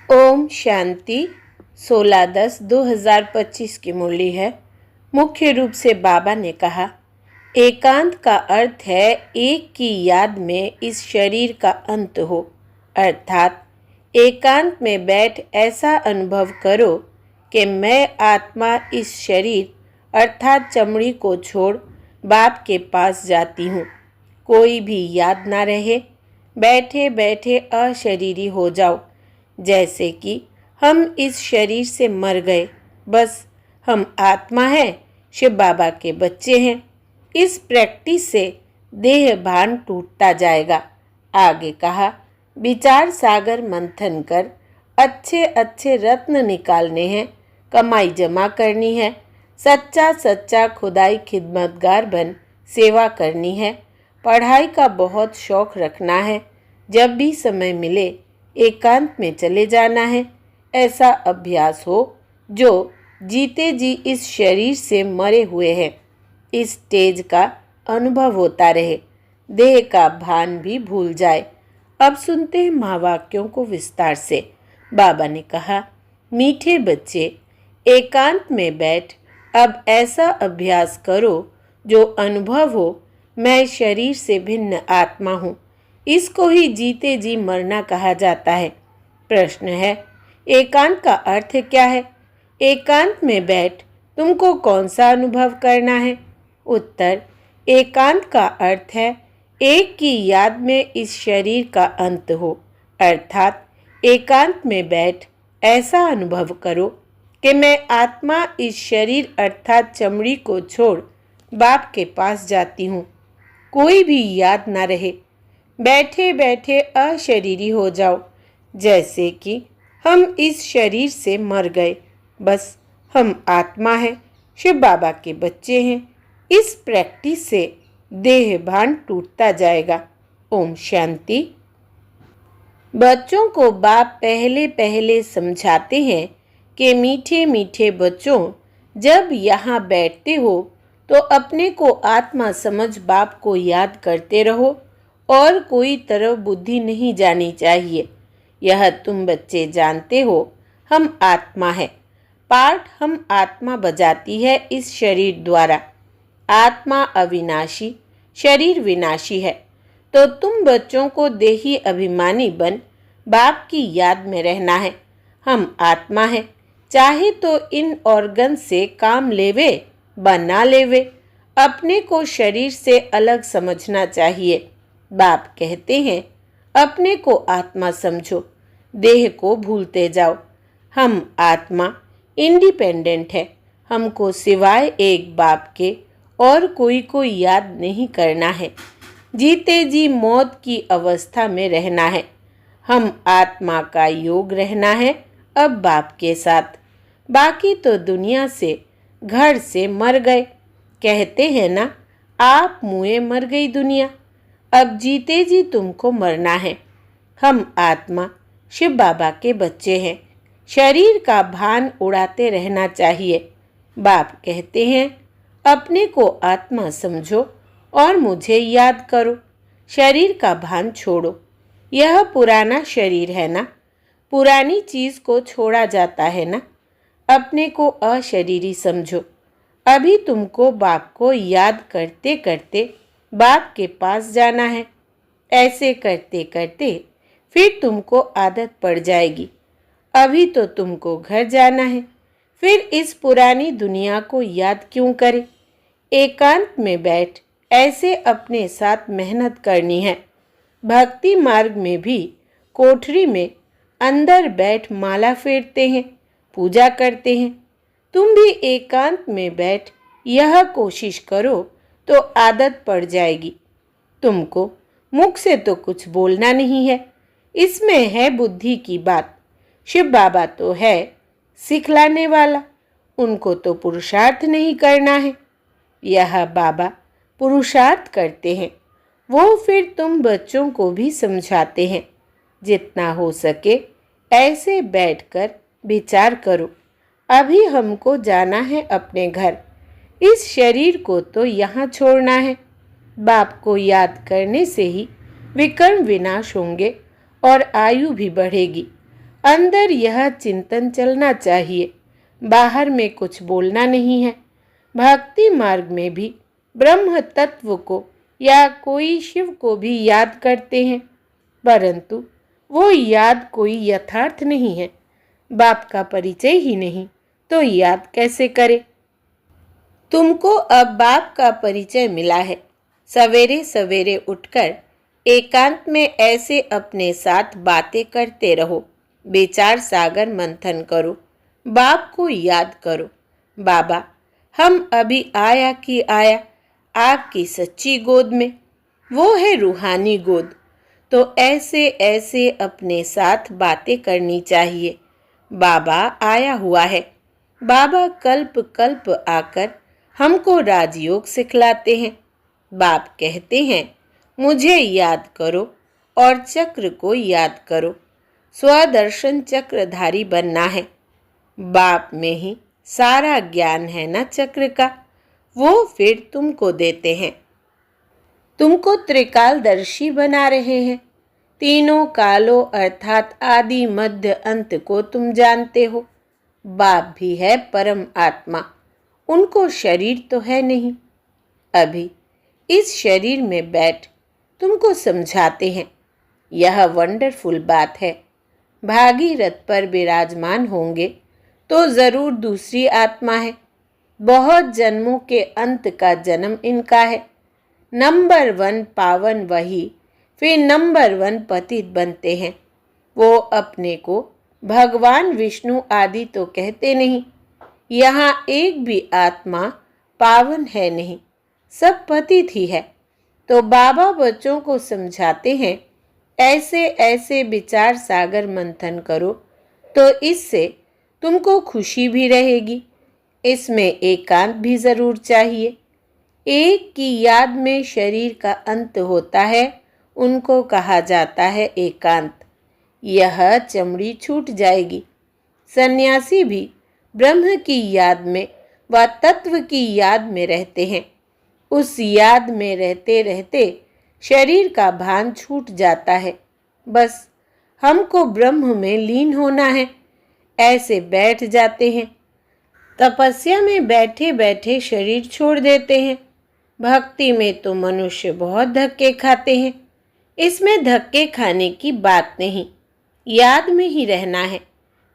ओम शांति 16/10/2025 की मुरली है। मुख्य रूप से बाबा ने कहा, एकांत का अर्थ है एक की याद में इस शरीर का अंत हो, अर्थात एकांत में बैठ ऐसा अनुभव करो कि मैं आत्मा इस शरीर अर्थात चमड़ी को छोड़ बाप के पास जाती हूँ। कोई भी याद ना रहे, बैठे बैठे अशरीरी हो जाओ, जैसे कि हम इस शरीर से मर गए, बस हम आत्मा हैं, शिव बाबा के बच्चे हैं। इस प्रैक्टिस से देह भान टूटता जाएगा। आगे कहा, विचार सागर मंथन कर अच्छे अच्छे रत्न निकालने हैं, कमाई जमा करनी है, सच्चा सच्चा खुदाई खिदमतगार बन सेवा करनी है, पढ़ाई का बहुत शौक रखना है, जब भी समय मिले एकांत में चले जाना है। ऐसा अभ्यास हो जो जीते जी इस शरीर से मरे हुए हैं। इस स्टेज का अनुभव होता रहे, देह का भान भी भूल जाए। अब सुनते हैं महावाक्यों को विस्तार से। बाबा ने कहा, मीठे बच्चे, एकांत में बैठ अब ऐसा अभ्यास करो जो अनुभव हो मैं शरीर से भिन्न आत्मा हूँ। इसको ही जीते जी मरना कहा जाता है। प्रश्न है, एकांत का अर्थ क्या है? एकांत में बैठ तुमको कौन सा अनुभव करना है? उत्तर, एकांत का अर्थ है एक की याद में इस शरीर का अंत हो, अर्थात एकांत में बैठ ऐसा अनुभव करो कि मैं आत्मा इस शरीर अर्थात चमड़ी को छोड़ बाप के पास जाती हूँ। कोई भी याद ना रहे, बैठे बैठे अशरीरी हो जाओ, जैसे कि हम इस शरीर से मर गए, बस हम आत्मा हैं, शिव बाबा के बच्चे हैं। इस प्रैक्टिस से देह भान टूटता जाएगा। ओम शांति। बच्चों को बाप पहले पहले समझाते हैं कि मीठे मीठे बच्चों, जब यहाँ बैठते हो तो अपने को आत्मा समझ बाप को याद करते रहो और कोई तरफ बुद्धि नहीं जानी चाहिए। यह तुम बच्चे जानते हो, हम आत्मा है। पाठ हम आत्मा बजाती है इस शरीर द्वारा। आत्मा अविनाशी, शरीर विनाशी है। तो तुम बच्चों को देही अभिमानी बन बाप की याद में रहना है। हम आत्मा है, चाहे तो इन ऑर्गन से काम लेवे व ना लेवे, अपने को शरीर से अलग समझना चाहिए। बाप कहते हैं, अपने को आत्मा समझो, देह को भूलते जाओ। हम आत्मा इंडिपेंडेंट है। हमको सिवाय एक बाप के और कोई को याद नहीं करना है। जीते जी मौत की अवस्था में रहना है। हम आत्मा का योग रहना है अब बाप के साथ। बाकी तो दुनिया से, घर से मर गए। कहते हैं ना, आप मुए मर गई दुनिया। अब जीते जी तुमको मरना है। हम आत्मा शिव बाबा के बच्चे हैं। शरीर का भान उड़ाते रहना चाहिए। बाप कहते हैं, अपने को आत्मा समझो और मुझे याद करो। शरीर का भान छोड़ो। यह पुराना शरीर है ना, पुरानी चीज को छोड़ा जाता है ना। अपने को अशरीरी समझो। अभी तुमको बाप को याद करते करते बाप के पास जाना है। ऐसे करते करते फिर तुमको आदत पड़ जाएगी। अभी तो तुमको घर जाना है, फिर इस पुरानी दुनिया को याद क्यों करे? एकांत में बैठ ऐसे अपने साथ मेहनत करनी है। भक्ति मार्ग में भी कोठरी में अंदर बैठ माला फेरते हैं, पूजा करते हैं। तुम भी एकांत में बैठ यह कोशिश करो तो आदत पड़ जाएगी। तुमको मुख से तो कुछ बोलना नहीं है, इसमें है बुद्धि की बात। शिव बाबा तो है सिखलाने वाला, उनको तो पुरुषार्थ नहीं करना है। यह बाबा पुरुषार्थ करते हैं, वो फिर तुम बच्चों को भी समझाते हैं। जितना हो सके ऐसे बैठकर विचार करो। अभी हमको जाना है अपने घर। इस शरीर को तो यहाँ छोड़ना है। बाप को याद करने से ही विकर्म विनाश होंगे और आयु भी बढ़ेगी। अंदर यह चिंतन चलना चाहिए, बाहर में कुछ बोलना नहीं है। भक्ति मार्ग में भी ब्रह्म तत्व को या कोई शिव को भी याद करते हैं, परंतु वो याद कोई यथार्थ नहीं है। बाप का परिचय ही नहीं तो याद कैसे करे। तुमको अब बाप का परिचय मिला है। सवेरे सवेरे उठकर एकांत में ऐसे अपने साथ बातें करते रहो, विचार सागर मंथन करो, बाप को याद करो। बाबा, हम अभी आया कि आया आपकी सच्ची गोद में, वो है रूहानी गोद। तो ऐसे ऐसे अपने साथ बातें करनी चाहिए। बाबा आया हुआ है। बाबा कल्प कल्प आकर हमको राजयोग सिखलाते हैं। बाप कहते हैं, मुझे याद करो और चक्र को याद करो। स्वदर्शन चक्रधारी बनना है। बाप में ही सारा ज्ञान है ना चक्र का, वो फिर तुमको देते हैं। तुमको त्रिकालदर्शी बना रहे हैं। तीनों कालों अर्थात आदि मध्य अंत को तुम जानते हो। बाप भी है परम आत्मा, उनको शरीर तो है नहीं। अभी इस शरीर में बैठ तुमको समझाते हैं। यह वंडरफुल बात है। भागीरथ पर विराजमान होंगे तो जरूर दूसरी आत्मा है। बहुत जन्मों के अंत का जन्म इनका है। नंबर 1 पावन वही फिर नंबर 1 पतित बनते हैं। वो अपने को भगवान विष्णु आदि तो कहते नहीं। यहाँ एक भी आत्मा पावन है नहीं, सब पतित ही है। तो बाबा बच्चों को समझाते हैं, ऐसे ऐसे विचार सागर मंथन करो तो इससे तुमको खुशी भी रहेगी। इसमें एकांत भी जरूर चाहिए। एक की याद में शरीर का अंत होता है, उनको कहा जाता है एकांत। यह चमड़ी छूट जाएगी। सन्यासी भी ब्रह्म की याद में व तत्व की याद में रहते हैं। उस याद में रहते रहते शरीर का भान छूट जाता है। बस हमको ब्रह्म में लीन होना है, ऐसे बैठ जाते हैं। तपस्या में बैठे बैठे शरीर छोड़ देते हैं। भक्ति में तो मनुष्य बहुत धक्के खाते हैं। इसमें धक्के खाने की बात नहीं, याद में ही रहना है।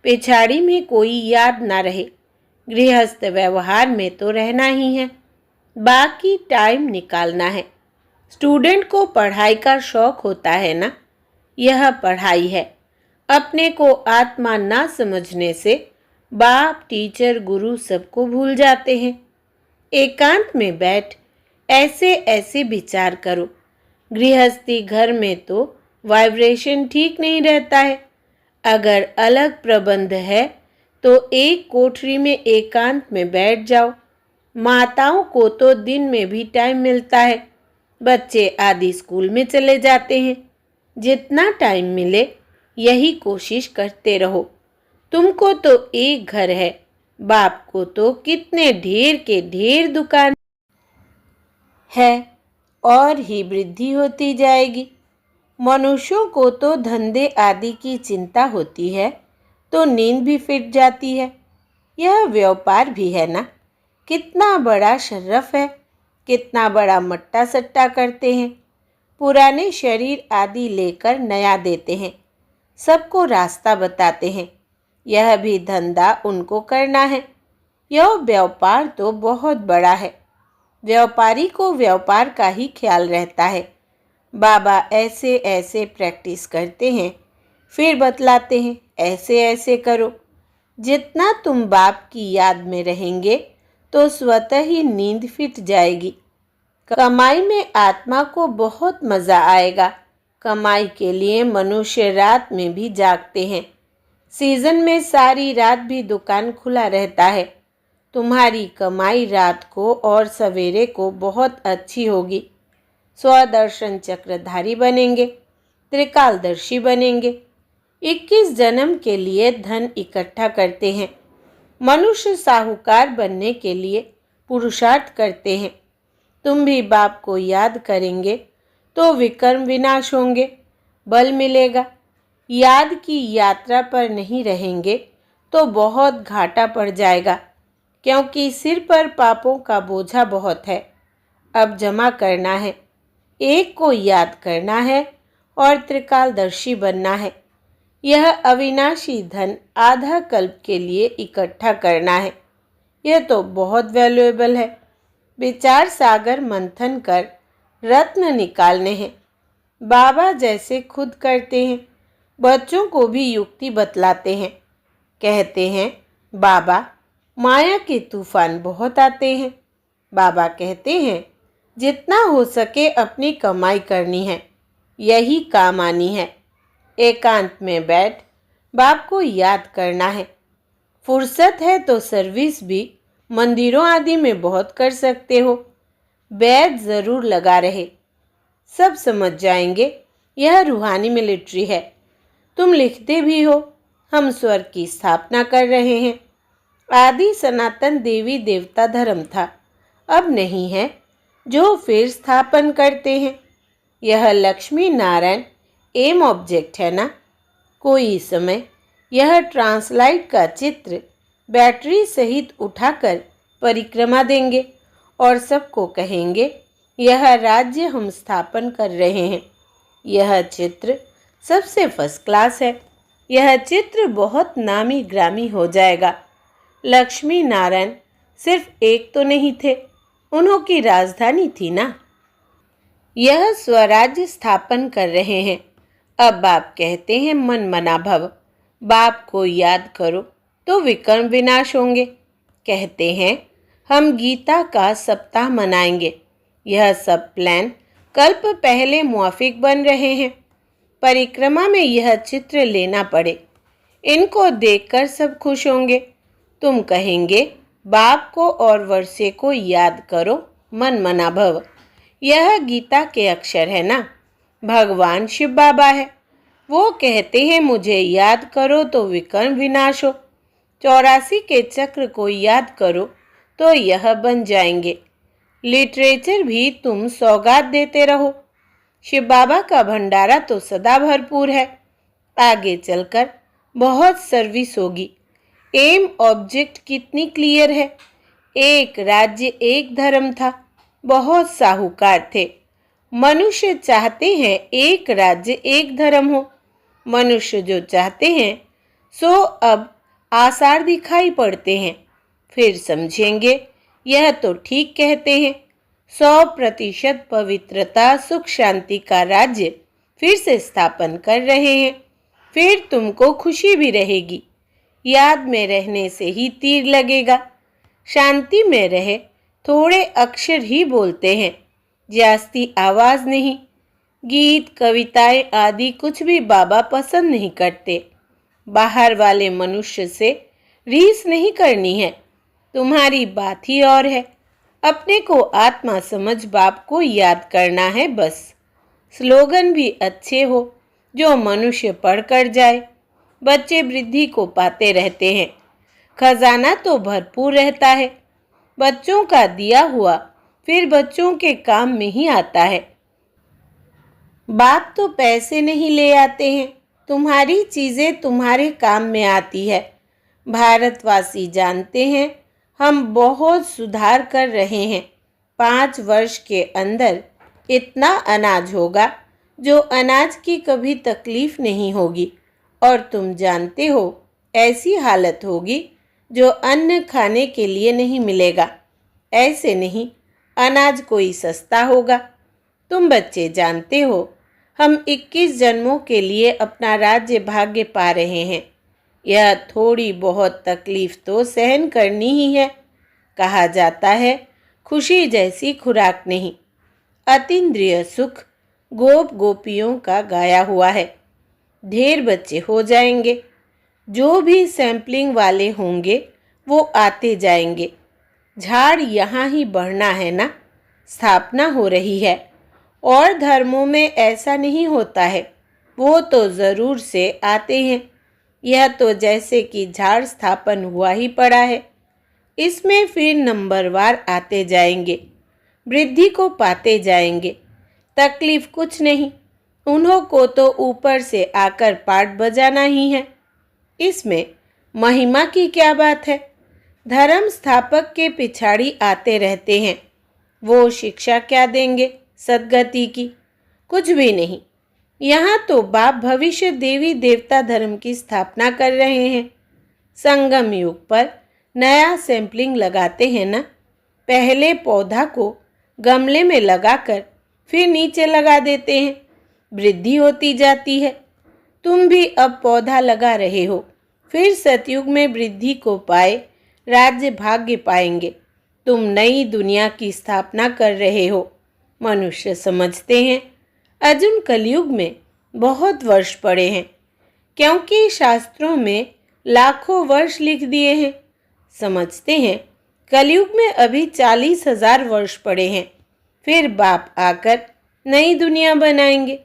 पिछाड़ी में कोई याद ना रहे। गृहस्थ व्यवहार में तो रहना ही है, बाकी टाइम निकालना है। स्टूडेंट को पढ़ाई का शौक होता है ना, यह पढ़ाई है। अपने को आत्मा ना समझने से बाप टीचर गुरु सबको भूल जाते हैं। एकांत में बैठ ऐसे ऐसे विचार करो। गृहस्थी घर में तो वाइब्रेशन ठीक नहीं रहता है। अगर अलग प्रबंध है तो एक कोठरी में एकांत में बैठ जाओ। माताओं को तो दिन में भी टाइम मिलता है। बच्चे आदि स्कूल में चले जाते हैं। जितना टाइम मिले यही कोशिश करते रहो। तुमको तो एक घर है, बाप को तो कितने ढेर के ढेर दुकान है और ही वृद्धि होती जाएगी। मनुष्यों को तो धंधे आदि की चिंता होती है तो नींद भी फिट जाती है। यह व्यापार भी है ना, कितना बड़ा शर्रफ है, कितना बड़ा मट्टा सट्टा करते हैं। पुराने शरीर आदि लेकर नया देते हैं, सबको रास्ता बताते हैं। यह भी धंधा उनको करना है। यह व्यापार तो बहुत बड़ा है। व्यापारी को व्यापार का ही ख्याल रहता है। बाबा ऐसे ऐसे प्रैक्टिस करते हैं, फिर बतलाते हैं ऐसे ऐसे करो। जितना तुम बाप की याद में रहेंगे तो स्वतः ही नींद फिट जाएगी। कमाई में आत्मा को बहुत मज़ा आएगा। कमाई के लिए मनुष्य रात में भी जागते हैं। सीजन में सारी रात भी दुकान खुला रहता है। तुम्हारी कमाई रात को और सवेरे को बहुत अच्छी होगी। स्वदर्शन चक्रधारी बनेंगे, त्रिकालदर्शी बनेंगे। 21 जन्म के लिए धन इकट्ठा करते हैं। मनुष्य साहूकार बनने के लिए पुरुषार्थ करते हैं। तुम भी बाप को याद करेंगे तो विकर्म विनाश होंगे, बल मिलेगा। याद की यात्रा पर नहीं रहेंगे तो बहुत घाटा पड़ जाएगा, क्योंकि सिर पर पापों का बोझा बहुत है। अब जमा करना है, एक को याद करना है और त्रिकालदर्शी बनना है। यह अविनाशी धन आधा कल्प के लिए इकट्ठा करना है। यह तो बहुत वैल्यूएबल है। विचार सागर मंथन कर रत्न निकालने हैं। बाबा जैसे खुद करते हैं, बच्चों को भी युक्ति बतलाते हैं। कहते हैं, बाबा माया के तूफान बहुत आते हैं। बाबा कहते हैं, जितना हो सके अपनी कमाई करनी है, यही काम आनी है। एकांत में बैठ बाप को याद करना है। फुर्सत है तो सर्विस भी मंदिरों आदि में बहुत कर सकते हो। बैच ज़रूर लगा रहे, सब समझ जाएंगे यह रूहानी मिलिट्री है। तुम लिखते भी हो, हम स्वर्ग की स्थापना कर रहे हैं। आदि सनातन देवी देवता धर्म था, अब नहीं है, जो फिर स्थापन करते हैं। यह लक्ष्मी नारायण एम ऑब्जेक्ट है ना। कोई समय यह ट्रांसलाइट का चित्र बैटरी सहित उठाकर परिक्रमा देंगे और सबको कहेंगे, यह राज्य हम स्थापन कर रहे हैं। यह चित्र सबसे फर्स्ट क्लास है। यह चित्र बहुत नामी ग्रामी हो जाएगा। लक्ष्मी नारायण सिर्फ एक तो नहीं थे, उन्हों की राजधानी थी ना। यह स्वराज्य स्थापन कर रहे हैं। अब बाप कहते हैं, मन मना भव, बाप को याद करो तो विकर्म विनाश होंगे। कहते हैं, हम गीता का सप्ताह मनाएंगे। यह सब प्लान कल्प पहले मुआफिक बन रहे हैं। परिक्रमा में यह चित्र लेना पड़े, इनको देखकर सब खुश होंगे। तुम कहेंगे, बाप को और वर्षे को याद करो, मन मना भव। यह गीता के अक्षर है ना। भगवान शिव बाबा है, वो कहते हैं, मुझे याद करो तो विकर्म विनाश हो। 84 के चक्र को याद करो तो यह बन जाएंगे। लिटरेचर भी तुम सौगात देते रहो। शिव बाबा का भंडारा तो सदा भरपूर है। आगे चलकर बहुत सर्विस होगी। एम ऑब्जेक्ट कितनी क्लियर है। एक राज्य एक धर्म था, बहुत साहूकार थे। मनुष्य चाहते हैं एक राज्य एक धर्म हो। मनुष्य जो चाहते हैं सो अब आसार दिखाई पड़ते हैं। फिर समझेंगे, यह तो ठीक कहते हैं। 100% पवित्रता सुख शांति का राज्य फिर से स्थापन कर रहे हैं। फिर तुमको खुशी भी रहेगी। याद में रहने से ही तीर लगेगा। शांति में रहे थोड़े अक्षर ही बोलते हैं, जास्ती आवाज़ नहीं। गीत कविताएं आदि कुछ भी बाबा पसंद नहीं करते। बाहर वाले मनुष्य से रीस नहीं करनी है। तुम्हारी बात ही और है। अपने को आत्मा समझ बाप को याद करना है बस। स्लोगन भी अच्छे हो जो मनुष्य पढ़कर जाए। बच्चे वृद्धि को पाते रहते हैं। खजाना तो भरपूर रहता है। बच्चों का दिया हुआ फिर बच्चों के काम में ही आता है। बाप तो पैसे नहीं ले आते हैं, तुम्हारी चीज़ें तुम्हारे काम में आती है। भारतवासी जानते हैं हम बहुत सुधार कर रहे हैं। 5 वर्ष के अंदर इतना अनाज होगा जो अनाज की कभी तकलीफ नहीं होगी। और तुम जानते हो ऐसी हालत होगी जो अन्न खाने के लिए नहीं मिलेगा। ऐसे नहीं, अनाज कोई सस्ता होगा। तुम बच्चे जानते हो हम 21 जन्मों के लिए अपना राज्य भाग्य पा रहे हैं। यह थोड़ी बहुत तकलीफ तो सहन करनी ही है। कहा जाता है खुशी जैसी खुराक नहीं। अतीन्द्रिय सुख गोप गोपियों का गाया हुआ है। ढेर बच्चे हो जाएंगे। जो भी सैंपलिंग वाले होंगे वो आते जाएंगे। झाड़ यहाँ ही बढ़ना है ना। स्थापना हो रही है। और धर्मों में ऐसा नहीं होता है, वो तो ज़रूर से आते हैं। यह तो जैसे कि झाड़ स्थापन हुआ ही पड़ा है। इसमें फिर नंबरवार आते जाएंगे, वृद्धि को पाते जाएंगे। तकलीफ कुछ नहीं। उन्हों को तो ऊपर से आकर पाठ बजाना ही है। इसमें महिमा की क्या बात है? धर्म स्थापक के पिछाड़ी आते रहते हैं। वो शिक्षा क्या देंगे सद्गति की? कुछ भी नहीं। यहाँ तो बाप भविष्य देवी देवता धर्म की स्थापना कर रहे हैं। संगम युग पर नया सैंपलिंग लगाते हैं ना। पहले पौधा को गमले में लगाकर फिर नीचे लगा देते हैं, वृद्धि होती जाती है। तुम भी अब पौधा लगा रहे हो, फिर सतयुग में वृद्धि को पाए राज्य भाग्य पाएंगे। तुम नई दुनिया की स्थापना कर रहे हो। मनुष्य समझते हैं अर्जुन कलयुग में बहुत वर्ष पड़े हैं, क्योंकि शास्त्रों में लाखों वर्ष लिख दिए हैं। समझते हैं कलयुग में अभी 40,000 वर्ष पड़े हैं, फिर बाप आकर नई दुनिया बनाएंगे।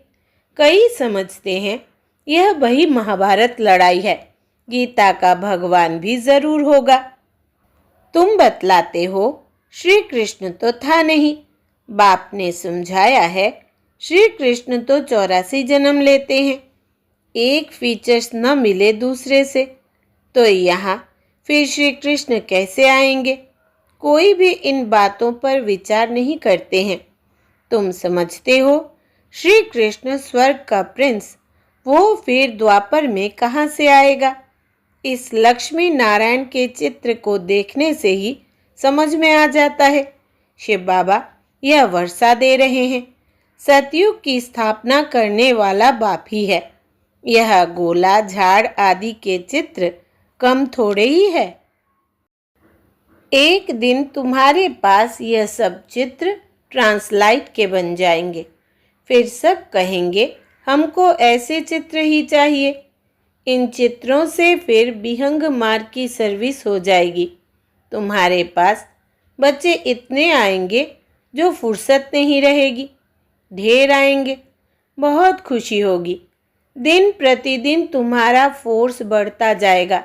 कई समझते हैं यह वही महाभारत लड़ाई है, गीता का भगवान भी जरूर होगा। तुम बतलाते हो श्री कृष्ण तो था नहीं। बाप ने समझाया है श्री कृष्ण तो 84 जन्म लेते हैं, एक फीचर्स न मिले दूसरे से, तो यहाँ फिर श्री कृष्ण कैसे आएंगे? कोई भी इन बातों पर विचार नहीं करते हैं। तुम समझते हो श्री कृष्ण स्वर्ग का प्रिंस, वो फिर द्वापर में कहाँ से आएगा? इस लक्ष्मी नारायण के चित्र को देखने से ही समझ में आ जाता है। शिव बाबा यह वर्षा दे रहे हैं। सतयुग की स्थापना करने वाला बाप ही है। यह गोला झाड़ आदि के चित्र कम थोड़े ही है। एक दिन तुम्हारे पास यह सब चित्र ट्रांसलाइट के बन जाएंगे। फिर सब कहेंगे हमको ऐसे चित्र ही चाहिए। इन चित्रों से फिर विहंग मार्ग की सर्विस हो जाएगी। तुम्हारे पास बच्चे इतने आएंगे जो फुर्सत नहीं रहेगी। ढेर आएंगे, बहुत खुशी होगी। दिन प्रतिदिन तुम्हारा फोर्स बढ़ता जाएगा।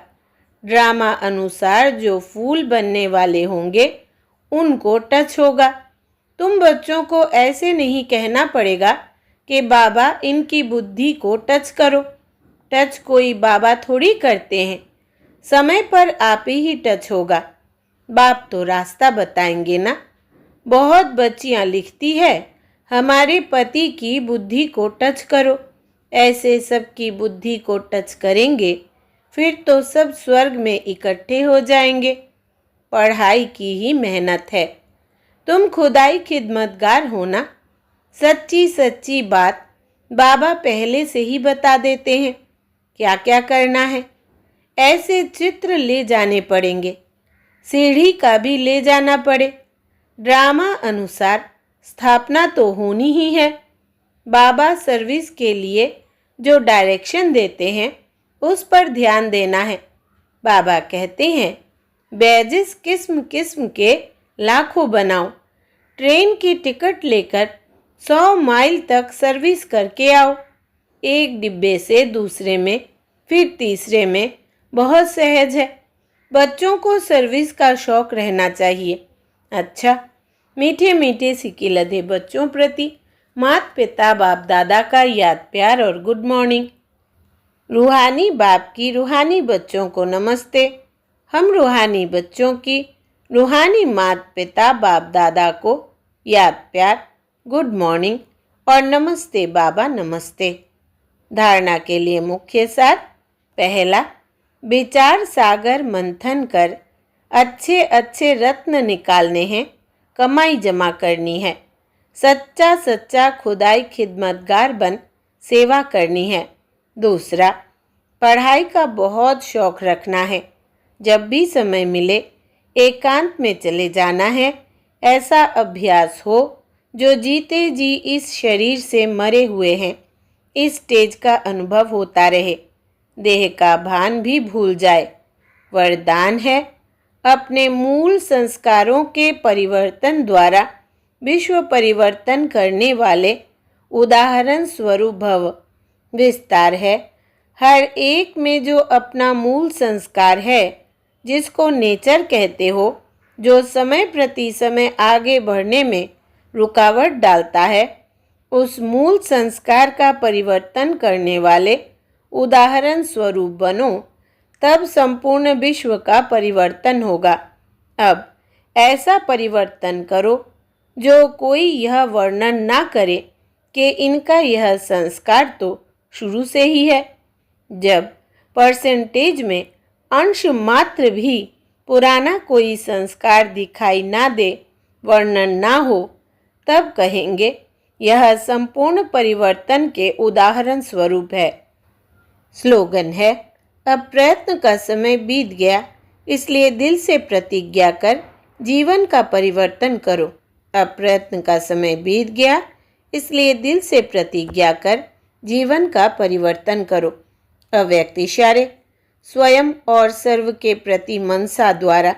ड्रामा अनुसार जो फूल बनने वाले होंगे उनको टच होगा। तुम बच्चों को ऐसे नहीं कहना पड़ेगा कि बाबा इनकी बुद्धि को टच करो। टच कोई बाबा थोड़ी करते हैं, समय पर आप ही टच होगा। बाप तो रास्ता बताएंगे ना। बहुत बच्चियां लिखती है हमारे पति की बुद्धि को टच करो। ऐसे सबकी बुद्धि को टच करेंगे फिर तो सब स्वर्ग में इकट्ठे हो जाएंगे। पढ़ाई की ही मेहनत है। तुम खुदाई खिदमतगार हो ना। सच्ची सच्ची बात बाबा पहले से ही बता देते हैं क्या क्या करना है। ऐसे चित्र ले जाने पड़ेंगे, सीढ़ी का भी ले जाना पड़े। ड्रामा अनुसार स्थापना तो होनी ही है। बाबा सर्विस के लिए जो डायरेक्शन देते हैं उस पर ध्यान देना है। बाबा कहते हैं बैजेस किस्म किस्म के लाखों बनाओ। ट्रेन की टिकट लेकर 100 माइल तक सर्विस करके आओ। एक डिब्बे से दूसरे में फिर तीसरे में बहुत सहज है। बच्चों को सर्विस का शौक रहना चाहिए। अच्छा, मीठे मीठे सिक्के लदे बच्चों प्रति माता पिता बाप दादा का याद प्यार और गुड मॉर्निंग। रूहानी बाप की रूहानी बच्चों को नमस्ते। हम रूहानी बच्चों की रूहानी माता पिता बाप दादा को याद प्यार, गुड मॉर्निंग और नमस्ते बाबा नमस्ते। धारणा के लिए मुख्य सार। पहला, विचार सागर मंथन कर अच्छे अच्छे रत्न निकालने हैं, कमाई जमा करनी है। सच्चा सच्चा खुदाई खिदमतगार बन सेवा करनी है। दूसरा, पढ़ाई का बहुत शौक रखना है। जब भी समय मिले एकांत में चले जाना है। ऐसा अभ्यास हो जो जीते जी इस शरीर से मरे हुए हैं, इस स्टेज का अनुभव होता रहे, देह का भान भी भूल जाए। वरदान है अपने मूल संस्कारों के परिवर्तन द्वारा विश्व परिवर्तन करने वाले उदाहरण स्वरूप भव। विस्तार है हर एक में जो अपना मूल संस्कार है, जिसको नेचर कहते हो, जो समय प्रति समय आगे बढ़ने में रुकावट डालता है, उस मूल संस्कार का परिवर्तन करने वाले उदाहरण स्वरूप बनो, तब संपूर्ण विश्व का परिवर्तन होगा। अब ऐसा परिवर्तन करो जो कोई यह वर्णन ना करे कि इनका यह संस्कार तो शुरू से ही है। जब परसेंटेज में अंश मात्र भी पुराना कोई संस्कार दिखाई ना दे, वर्णन ना हो, तब कहेंगे यह संपूर्ण परिवर्तन के उदाहरण स्वरूप है। स्लोगन है, अब प्रयत्न का समय बीत गया, इसलिए दिल से प्रतिज्ञा कर जीवन का परिवर्तन करो। अब प्रयत्न का समय बीत गया, इसलिए दिल से प्रतिज्ञा कर जीवन का परिवर्तन करो। अव्यक्त इशारे स्वयं और सर्व के प्रति मनसा द्वारा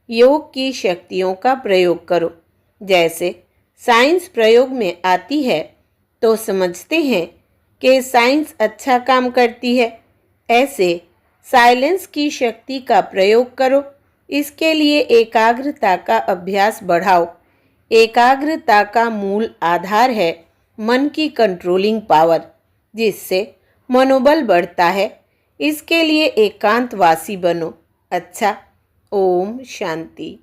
योग की शक्तियों का प्रयोग करो। जैसे साइंस प्रयोग में आती है तो समझते हैं कि साइंस अच्छा काम करती है, ऐसे साइलेंस की शक्ति का प्रयोग करो। इसके लिए एकाग्रता का अभ्यास बढ़ाओ। एकाग्रता का मूल आधार है मन की कंट्रोलिंग पावर, जिससे मनोबल बढ़ता है। इसके लिए एकांतवासी बनो। अच्छा, ओम शांति।